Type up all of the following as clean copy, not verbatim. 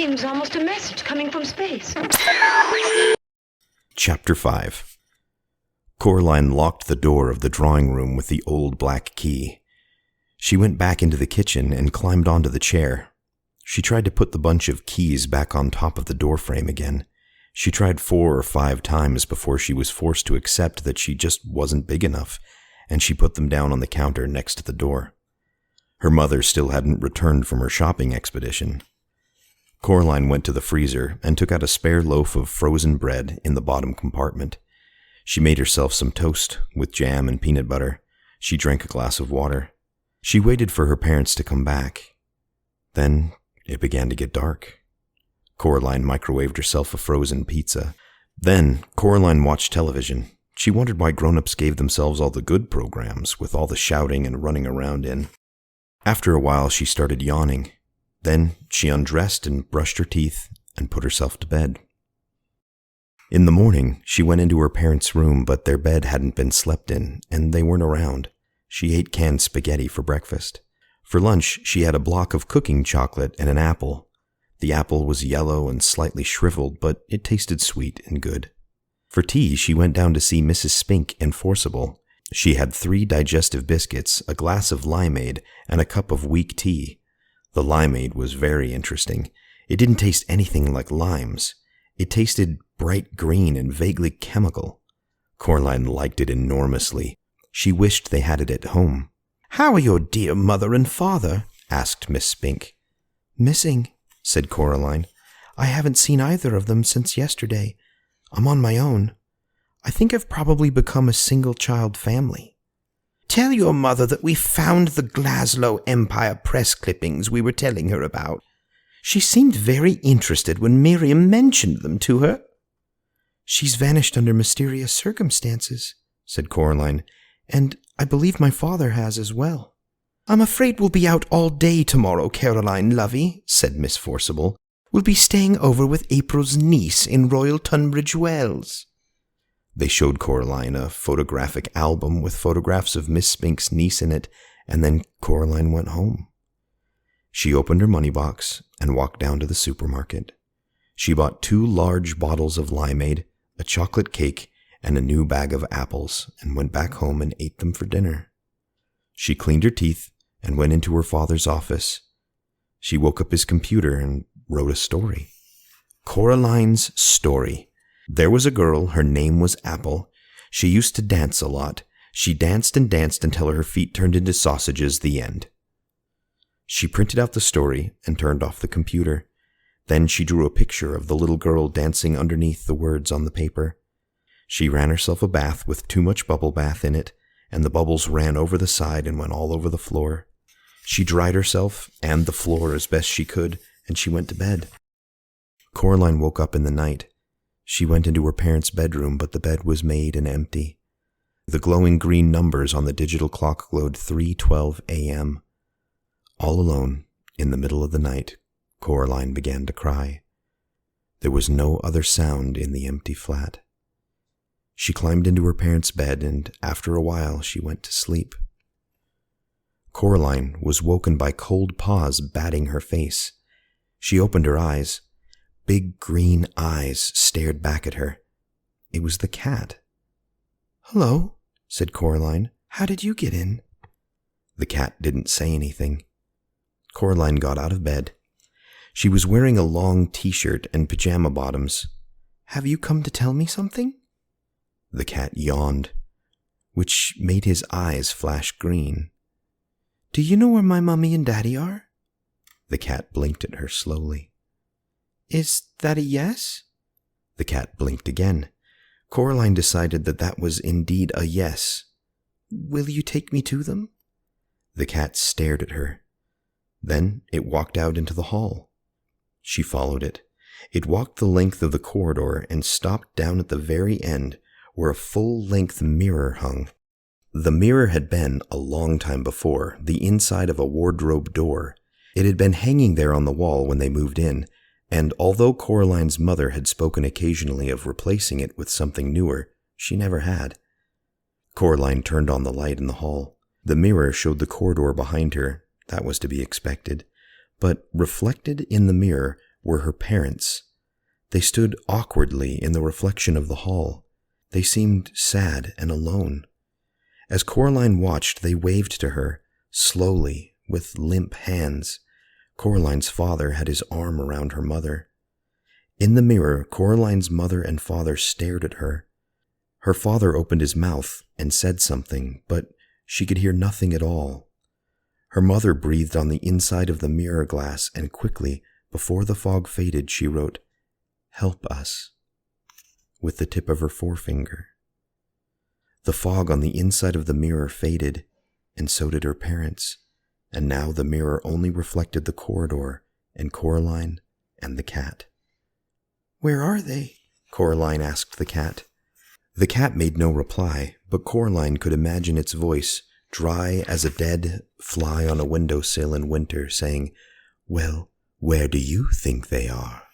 seems almost a message coming from space. Chapter 5. Coraline locked the door of the drawing room with the old black key. She went back into the kitchen and climbed onto the chair. She tried to put the bunch of keys back on top of the doorframe again. She tried 4 or 5 times before she was forced to accept that she just wasn't big enough, and she put them down on the counter next to the door. Her mother still hadn't returned from her shopping expedition. Coraline went to the freezer and took out a spare loaf of frozen bread in the bottom compartment. She made herself some toast with jam and peanut butter. She drank a glass of water. She waited for her parents to come back. Then it began to get dark. Coraline microwaved herself a frozen pizza. Then Coraline watched television. She wondered why grown-ups gave themselves all the good programs with all the shouting and running around in. After a while, she started yawning. Then she undressed and brushed her teeth and put herself to bed. In the morning, she went into her parents' room, but their bed hadn't been slept in, and they weren't around. She ate canned spaghetti for breakfast. For lunch, she had a block of cooking chocolate and an apple. The apple was yellow and slightly shriveled, but it tasted sweet and good. For tea, she went down to see Mrs. Spink in Forcible. She had 3 digestive biscuits, a glass of limeade, and a cup of weak tea. The limeade was very interesting. It didn't taste anything like limes. It tasted bright green and vaguely chemical. Coraline liked it enormously. She wished they had it at home. "How are your dear mother and father?" asked Miss Spink. "Missing," said Coraline. "I haven't seen either of them since yesterday. I'm on my own. I think I've probably become a single-child family." "Tell your mother that we found the Glasgow Empire press clippings we were telling her about. She seemed very interested when Miriam mentioned them to her." "She's vanished under mysterious circumstances," said Coraline, "and I believe my father has as well." "I'm afraid we'll be out all day tomorrow, Caroline lovey," said Miss Forcible. "We'll be staying over with April's niece in Royal Tunbridge Wells." They showed Coraline a photographic album with photographs of Miss Spink's niece in it, and then Coraline went home. She opened her money box and walked down to the supermarket. She bought 2 large bottles of limeade, a chocolate cake, and a new bag of apples, and went back home and ate them for dinner. She cleaned her teeth and went into her father's office. She woke up his computer and wrote a story. Coraline's story. There was a girl, her name was Apple. She used to dance a lot. She danced and danced until her feet turned into sausages, the end. She printed out the story and turned off the computer. Then she drew a picture of the little girl dancing underneath the words on the paper. She ran herself a bath with too much bubble bath in it, and the bubbles ran over the side and went all over the floor. She dried herself and the floor as best she could, and she went to bed. Coraline woke up in the night. She went into her parents' bedroom, but the bed was made and empty. The glowing green numbers on the digital clock glowed 3:12 a.m. All alone, in the middle of the night, Coraline began to cry. There was no other sound in the empty flat. She climbed into her parents' bed, and after a while she went to sleep. Coraline was woken by cold paws batting her face. She opened her eyes. Big green eyes stared back at her. It was the cat. "Hello," said Coraline. "How did you get in?" The cat didn't say anything. Coraline got out of bed. She was wearing a long t-shirt and pajama bottoms. "Have you come to tell me something?" The cat yawned, which made his eyes flash green. "Do you know where my mummy and daddy are?" The cat blinked at her slowly. "Is that a yes?" The cat blinked again. Coraline decided that that was indeed a yes. "Will you take me to them?" The cat stared at her. Then it walked out into the hall. She followed it. It walked the length of the corridor and stopped down at the very end, where a full-length mirror hung. The mirror had been, a long time before, the inside of a wardrobe door. It had been hanging there on the wall when they moved in, and although Coraline's mother had spoken occasionally of replacing it with something newer, she never had. Coraline turned on the light in the hall. The mirror showed the corridor behind her. That was to be expected. But reflected in the mirror were her parents. They stood awkwardly in the reflection of the hall. They seemed sad and alone. As Coraline watched, they waved to her, slowly, with limp hands. Coraline's father had his arm around her mother. In the mirror, Coraline's mother and father stared at her. Her father opened his mouth and said something, but she could hear nothing at all. Her mother breathed on the inside of the mirror glass, and quickly, before the fog faded, she wrote, "Help us," with the tip of her forefinger. The fog on the inside of the mirror faded, and so did her parents, and now the mirror only reflected the corridor and Coraline and the cat. "Where are they?" Coraline asked the cat. The cat made no reply, but Coraline could imagine its voice, dry as a dead fly on a windowsill in winter, saying, "Well, where do you think they are?"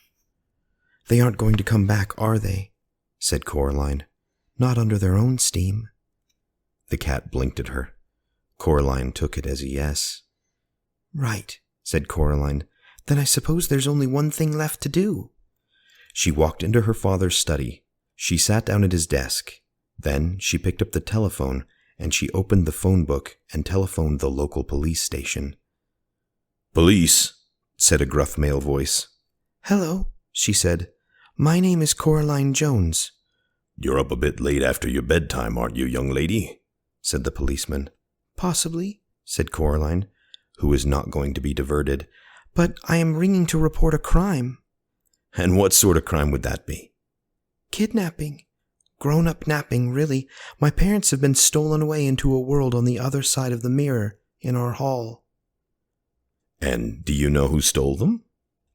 "They aren't going to come back, are they?" said Coraline. "Not under their own steam." The cat blinked at her. Coraline took it as a yes. "Right," said Coraline. "Then I suppose there's only one thing left to do." She walked into her father's study. She sat down at his desk. Then she picked up the telephone, and she opened the phone book and telephoned the local police station. "Police," said a gruff male voice. "Hello," she said. "My name is Coraline Jones." "You're up a bit late after your bedtime, aren't you, young lady?" said the policeman. "Possibly," said Coraline, who was not going to be diverted. "But I am ringing to report a crime." "And what sort of crime would that be?" "Kidnapping. Grown-up napping, really. My parents have been stolen away into a world on the other side of the mirror, in our hall." "And do you know who stole them?"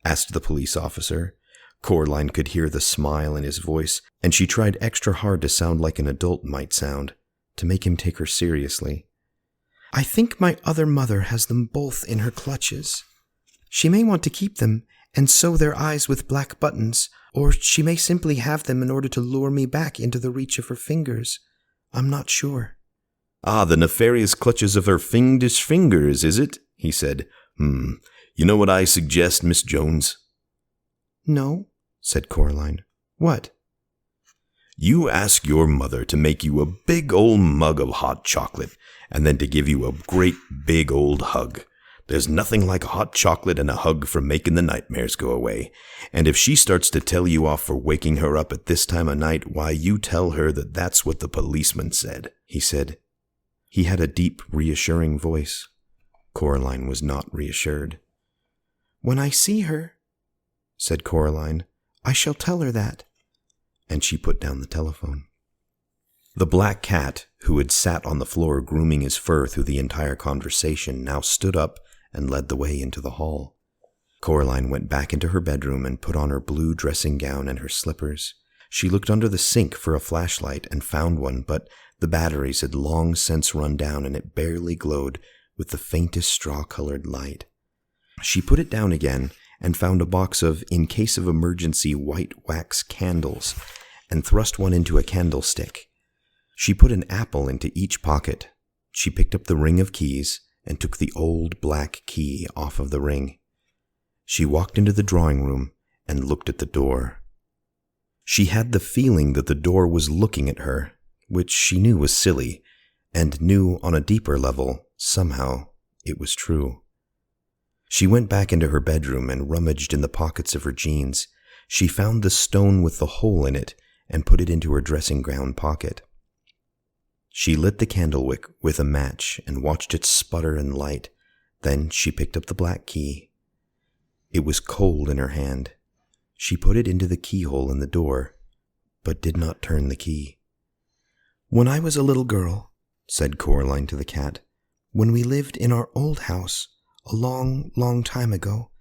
asked the police officer. Coraline could hear the smile in his voice, and she tried extra hard to sound like an adult might sound, to make him take her seriously. "I think my other mother has them both in her clutches. She may want to keep them and sew their eyes with black buttons, or she may simply have them in order to lure me back into the reach of her fingers. I'm not sure." "Ah, the nefarious clutches of her fiendish fingers, is it?" he said. You know what I suggest, Miss Jones?" "No," said Coraline. "What?" "You ask your mother to make you a big old mug of hot chocolate, and then to give you a great big old hug. There's nothing like hot chocolate and a hug for making the nightmares go away. And if she starts to tell you off for waking her up at this time of night, why, you tell her that that's what the policeman said," he said. He had a deep, reassuring voice. Coraline was not reassured. "When I see her," said Coraline, "I shall tell her that." And she put down the telephone. The black cat, who had sat on the floor grooming his fur through the entire conversation, now stood up and led the way into the hall. Coraline went back into her bedroom and put on her blue dressing gown and her slippers. She looked under the sink for a flashlight and found one, but the batteries had long since run down and it barely glowed with the faintest straw-colored light. She put it down again and found a box of, in case of emergency, white wax candles and thrust one into a candlestick. She put an apple into each pocket. She picked up the ring of keys and took the old black key off of the ring. She walked into the drawing room and looked at the door. She had the feeling that the door was looking at her, which she knew was silly, and knew on a deeper level, somehow, it was true. She went back into her bedroom and rummaged in the pockets of her jeans. She found the stone with the hole in it and put it into her dressing gown pocket. She lit the candlewick with a match and watched it sputter and light. Then she picked up the black key. It was cold in her hand. She put it into the keyhole in the door, but did not turn the key. "When I was a little girl," said Coraline to the cat, "when we lived in our old house, a long, long time ago,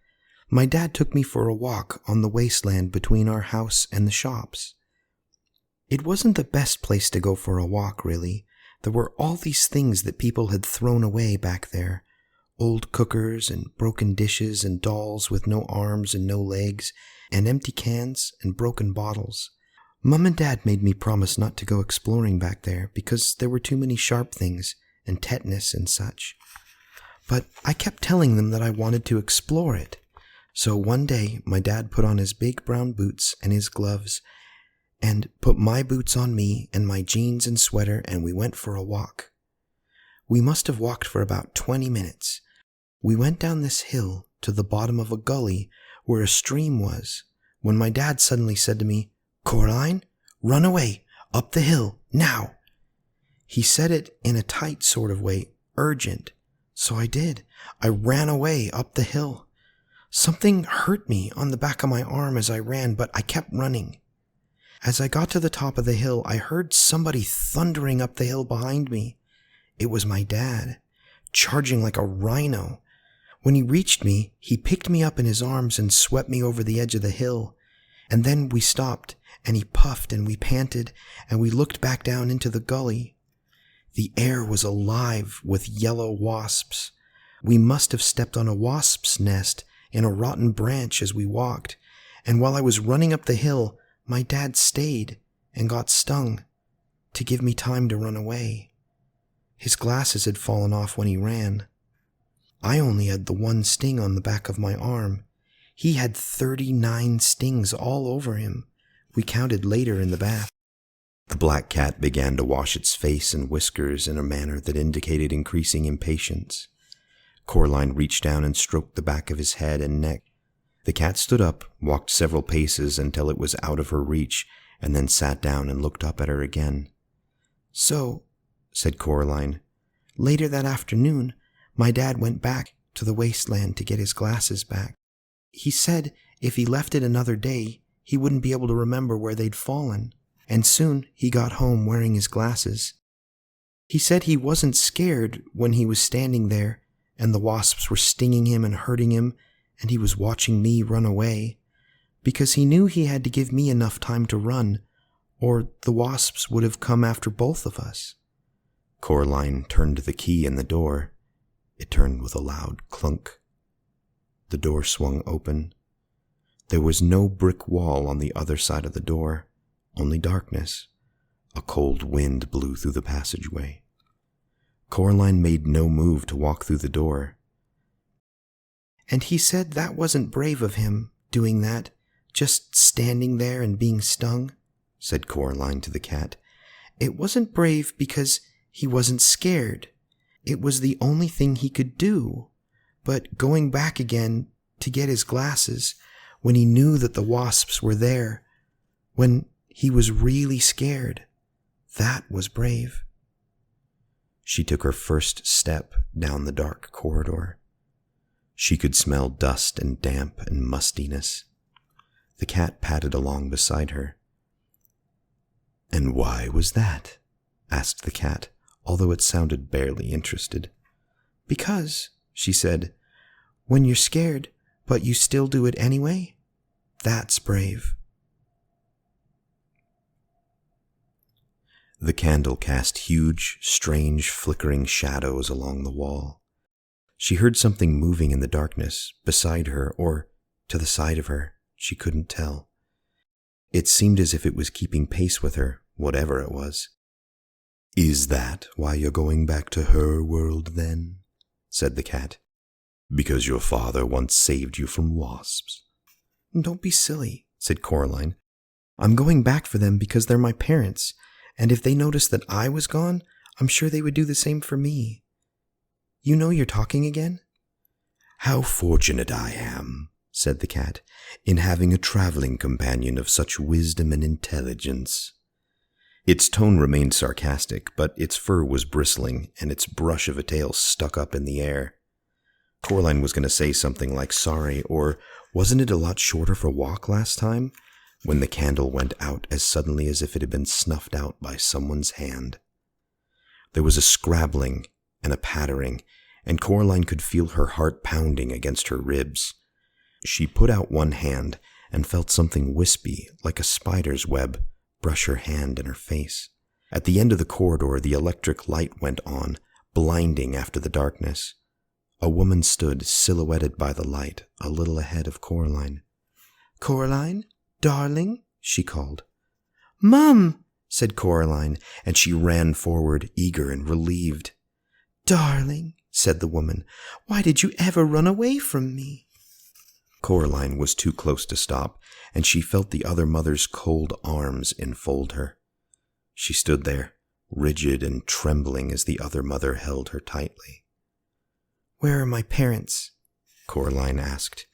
my dad took me for a walk on the wasteland between our house and the shops. It wasn't the best place to go for a walk, really. There were all these things that people had thrown away back there. Old cookers and broken dishes and dolls with no arms and no legs, and empty cans and broken bottles. Mum and Dad made me promise not to go exploring back there because there were too many sharp things and tetanus and such. But I kept telling them that I wanted to explore it. So one day, my dad put on his big brown boots and his gloves and put my boots on me and my jeans and sweater, and we went for a walk. We must have walked for about 20 minutes. We went down this hill to the bottom of a gully where a stream was, when my dad suddenly said to me, "Coraline, run away, up the hill, now." He said it in a tight sort of way, urgent. So I did. I ran away up the hill. Something hurt me on the back of my arm as I ran, but I kept running. As I got to the top of the hill, I heard somebody thundering up the hill behind me. It was my dad, charging like a rhino. When he reached me, he picked me up in his arms and swept me over the edge of the hill. And then we stopped, and he puffed and we panted, and we looked back down into the gully. The air was alive with yellow wasps. We must have stepped on a wasp's nest in a rotten branch as we walked, and while I was running up the hill, my dad stayed and got stung to give me time to run away. His glasses had fallen off when he ran. I only had the one sting on the back of my arm. He had 39 stings all over him. We counted later in the bath. The black cat began to wash its face and whiskers in a manner that indicated increasing impatience. Coraline reached down and stroked the back of his head and neck. The cat stood up, walked several paces until it was out of her reach, and then sat down and looked up at her again. "So," said Coraline, "later that afternoon, my dad went back to the wasteland to get his glasses back. He said if he left it another day, he wouldn't be able to remember where they'd fallen, and soon he got home wearing his glasses. He said he wasn't scared when he was standing there, and the wasps were stinging him and hurting him, and he was watching me run away, because he knew he had to give me enough time to run, or the wasps would have come after both of us." Coraline turned the key in the door. It turned with a loud clunk. The door swung open. There was no brick wall on the other side of the door, only darkness. A cold wind blew through the passageway. Coraline made no move to walk through the door. "And he said that wasn't brave of him, doing that, just standing there and being stung," said Coraline to the cat. "It wasn't brave because he wasn't scared. It was the only thing he could do. But going back again to get his glasses, when he knew that the wasps were there, when he was really scared, that was brave." She took her first step down the dark corridor. She could smell dust and damp and mustiness. The cat padded along beside her. "And why was that?" asked the cat, although it sounded barely interested. "Because," she said, "when you're scared, but you still do it anyway, that's brave." The candle cast huge, strange, flickering shadows along the wall. She heard something moving in the darkness, beside her or to the side of her. She couldn't tell. It seemed as if it was keeping pace with her, whatever it was. "Is that why you're going back to her world, then?" said the cat. "Because your father once saved you from wasps." "Don't be silly," said Coraline. "I'm going back for them because they're my parents, and if they noticed that I was gone, I'm sure they would do the same for me. You know you're talking again?" "How fortunate I am," said the cat, "in having a traveling companion of such wisdom and intelligence." Its tone remained sarcastic, but its fur was bristling, and its brush of a tail stuck up in the air. Coraline was going to say something like sorry, or wasn't it a lot shorter for walk last time, when the candle went out as suddenly as if it had been snuffed out by someone's hand. There was a scrabbling and a pattering, and Coraline could feel her heart pounding against her ribs. She put out one hand and felt something wispy, like a spider's web, brush her hand and her face. At the end of the corridor, the electric light went on, blinding after the darkness. A woman stood silhouetted by the light, a little ahead of Coraline. "Coraline, darling," she called. "Mum," said Coraline, and she ran forward, eager and relieved. "Darling," said the woman, "why did you ever run away from me?" Coraline was too close to stop, and she felt the other mother's cold arms enfold her. She stood there, rigid and trembling as the other mother held her tightly. "Where are my parents?" Coraline asked.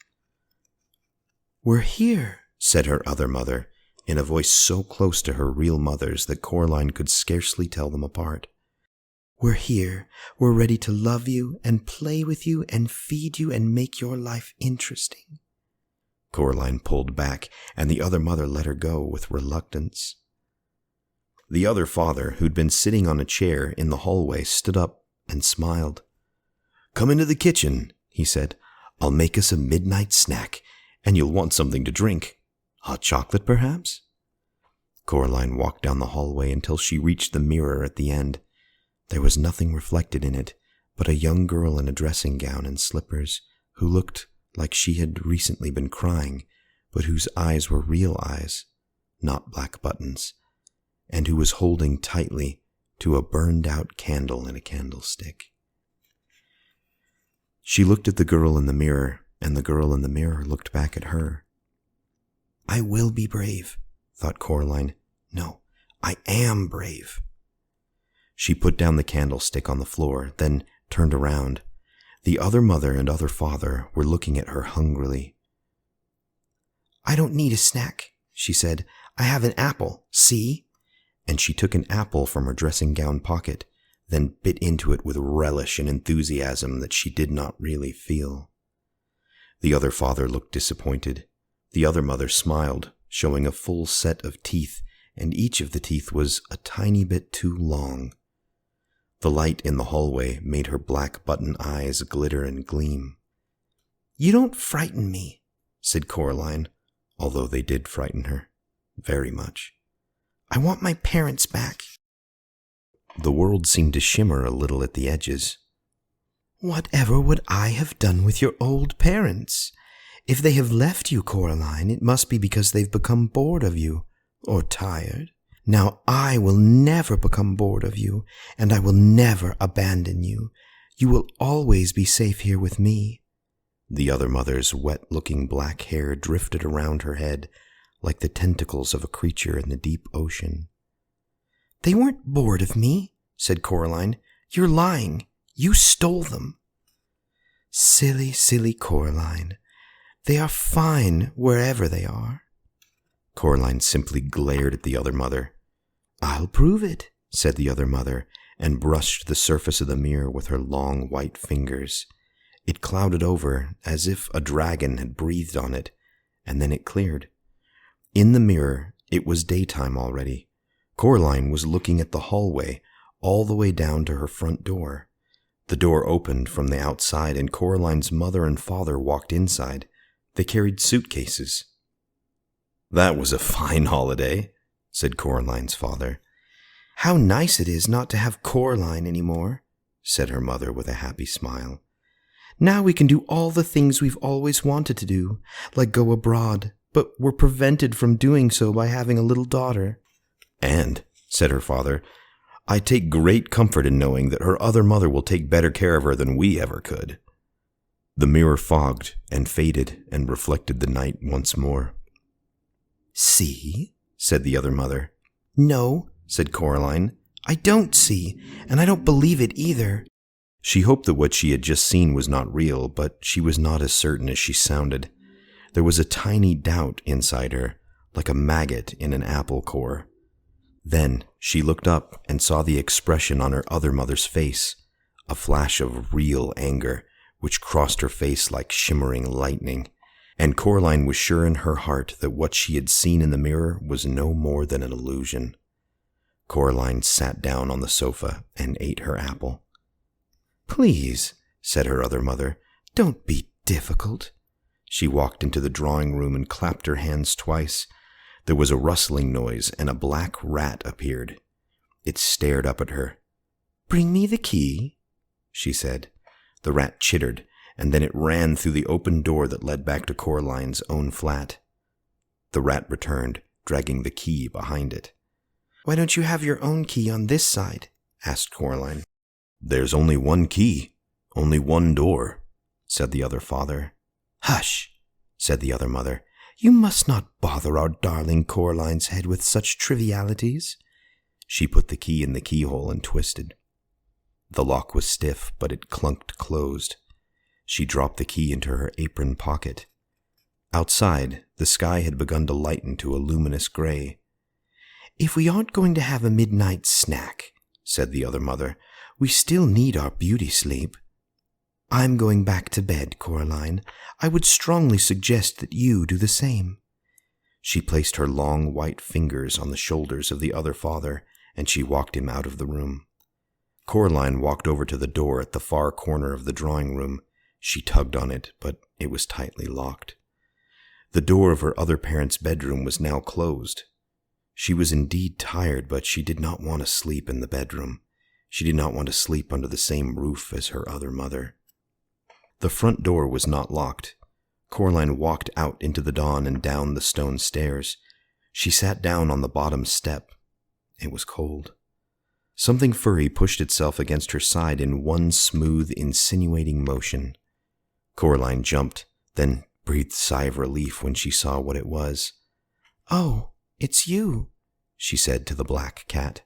"We're here," said her other mother, in a voice so close to her real mother's that Coraline could scarcely tell them apart. "We're here. We're ready to love you and play with you and feed you and make your life interesting." Coraline pulled back, and the other mother let her go with reluctance. The other father, who'd been sitting on a chair in the hallway, stood up and smiled. "Come into the kitchen," he said. "I'll make us a midnight snack, and you'll want something to drink. Hot chocolate, perhaps?" Coraline walked down the hallway until she reached the mirror at the end. There was nothing reflected in it but a young girl in a dressing gown and slippers who looked like she had recently been crying, but whose eyes were real eyes, not black buttons, and who was holding tightly to a burned-out candle in a candlestick. She looked at the girl in the mirror, and the girl in the mirror looked back at her. "I will be brave," thought Coraline. "No, I am brave." She put down the candlestick on the floor, then turned around. The other mother and other father were looking at her hungrily. "I don't need a snack," she said. "I have an apple, see?" And she took an apple from her dressing gown pocket, then bit into it with relish and enthusiasm that she did not really feel. The other father looked disappointed. The other mother smiled, showing a full set of teeth, and each of the teeth was a tiny bit too long. The light in the hallway made her black button eyes glitter and gleam. "You don't frighten me," said Coraline, although they did frighten her, very much. "I want my parents back." The world seemed to shimmer a little at the edges. "Whatever would I have done with your old parents? If they have left you, Coraline, it must be because they've become bored of you, or tired. Now I will never become bored of you, and I will never abandon you. You will always be safe here with me." The other mother's wet-looking black hair drifted around her head like the tentacles of a creature in the deep ocean. "They weren't bored of me," said Coraline. "You're lying. You stole them." "Silly, silly Coraline. They are fine wherever they are." Coraline simply glared at the other mother. "I'll prove it," said the other mother, and brushed the surface of the mirror with her long white fingers. It clouded over as if a dragon had breathed on it, and then it cleared. In the mirror, it was daytime already. Coraline was looking at the hallway all the way down to her front door. The door opened from the outside, and Coraline's mother and father walked inside. They carried suitcases. "That was a fine holiday," said Coraline's father. "How nice it is not to have Coraline anymore," said her mother with a happy smile. "Now we can do all the things we've always wanted to do, like go abroad, but we're prevented from doing so by having a little daughter." "And," said her father, "I take great comfort in knowing that her other mother will take better care of her than we ever could." The mirror fogged and faded and reflected the night once more. "See?" said the other mother. "No," said Coraline. "I don't see, and I don't believe it either." She hoped that what she had just seen was not real, but she was not as certain as she sounded. There was a tiny doubt inside her, like a maggot in an apple core. Then she looked up and saw the expression on her other mother's face, a flash of real anger, which crossed her face like shimmering lightning, and Coraline was sure in her heart that what she had seen in the mirror was no more than an illusion. Coraline sat down on the sofa and ate her apple. "Please," said her other mother, "don't be difficult." She walked into the drawing room and clapped her hands twice. There was a rustling noise, and a black rat appeared. It stared up at her. "Bring me the key," she said. The rat chittered, and then it ran through the open door that led back to Coraline's own flat. The rat returned, dragging the key behind it. "Why don't you have your own key on this side?" asked Coraline. "There's only one key, only one door," said the other father. "Hush," said the other mother. "You must not bother our darling Coraline's head with such trivialities." She put the key in the keyhole and twisted. The lock was stiff, but it clunked closed. She dropped the key into her apron pocket. Outside, the sky had begun to lighten to a luminous gray. "If we aren't going to have a midnight snack," said the other mother, "we still need our beauty sleep. I'm going back to bed, Coraline. I would strongly suggest that you do the same." She placed her long white fingers on the shoulders of the other father, and she walked him out of the room. Coraline walked over to the door at the far corner of the drawing room. She tugged on it, but it was tightly locked. The door of her other parents' bedroom was now closed. She was indeed tired, but she did not want to sleep in the bedroom. She did not want to sleep under the same roof as her other mother. The front door was not locked. Coraline walked out into the dawn and down the stone stairs. She sat down on the bottom step. It was cold. Something furry pushed itself against her side in one smooth, insinuating motion. Coraline jumped, then breathed a sigh of relief when she saw what it was. "Oh, it's you," she said to the black cat.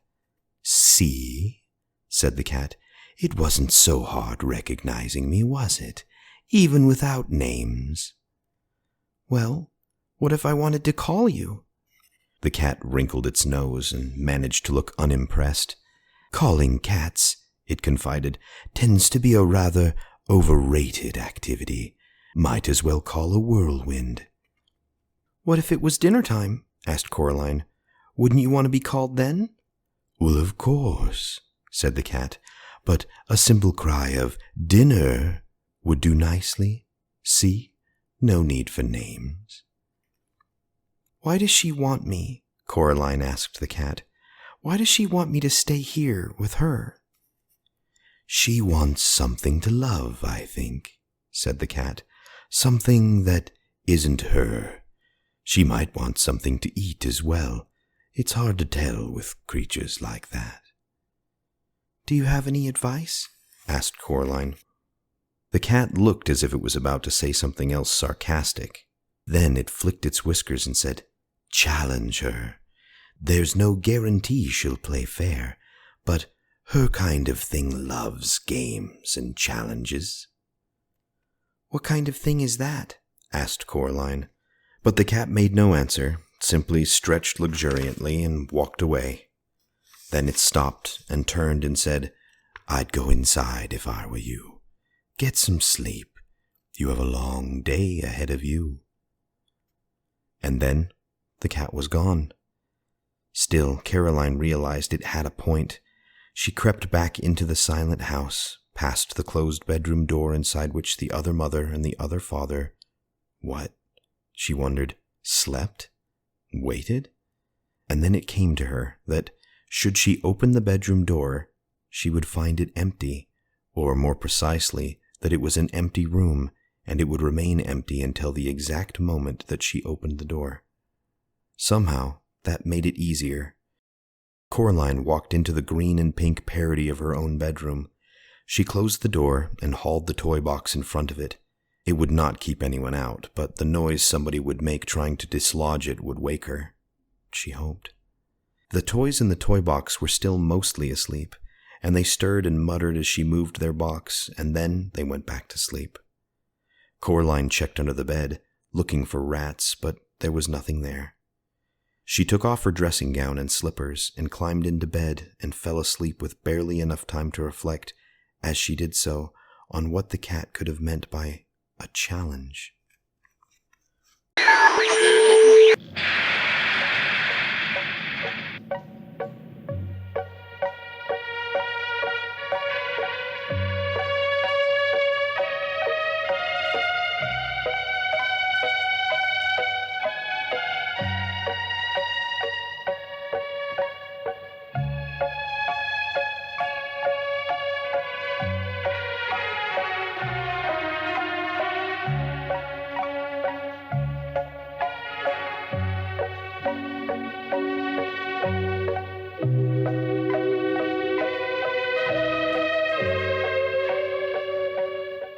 "See," said the cat, "it wasn't so hard recognizing me, was it? Even without names." "Well, what if I wanted to call you?" The cat wrinkled its nose and managed to look unimpressed. "Calling cats," it confided, "tends to be a rather overrated activity. Might as well call a whirlwind." "What if it was dinner time?" asked Coraline. "Wouldn't you want to be called then?" "Well, of course," said the cat, "but a simple cry of 'dinner' would do nicely. See? No need for names." "Why does she want me?" Coraline asked the cat. "Why does she want me to stay here with her?" "She wants something to love, I think," said the cat. "Something that isn't her. She might want something to eat as well. It's hard to tell with creatures like that." "Do you have any advice?" asked Coraline. The cat looked as if it was about to say something else sarcastic. Then it flicked its whiskers and said, "Challenge her. There's no guarantee she'll play fair, but her kind of thing loves games and challenges." "What kind of thing is that?" asked Coraline. But the cat made no answer, simply stretched luxuriantly and walked away. Then it stopped and turned and said, "I'd go inside if I were you. Get some sleep. You have a long day ahead of you." And then the cat was gone. Still, Coraline realized it had a point. She crept back into the silent house, past the closed bedroom door inside which the other mother and the other father, what? She wondered, slept? Waited? And then it came to her that, should she open the bedroom door, she would find it empty, or more precisely, that it was an empty room, and it would remain empty until the exact moment that she opened the door. Somehow, that made it easier. Coraline walked into the green and pink parody of her own bedroom. She closed the door and hauled the toy box in front of it. It would not keep anyone out, but the noise somebody would make trying to dislodge it would wake her. She hoped. The toys in the toy box were still mostly asleep, and they stirred and muttered as she moved their box, and then they went back to sleep. Coraline checked under the bed, looking for rats, but there was nothing there. She took off her dressing gown and slippers and climbed into bed and fell asleep with barely enough time to reflect, as she did so, on what the cat could have meant by a challenge.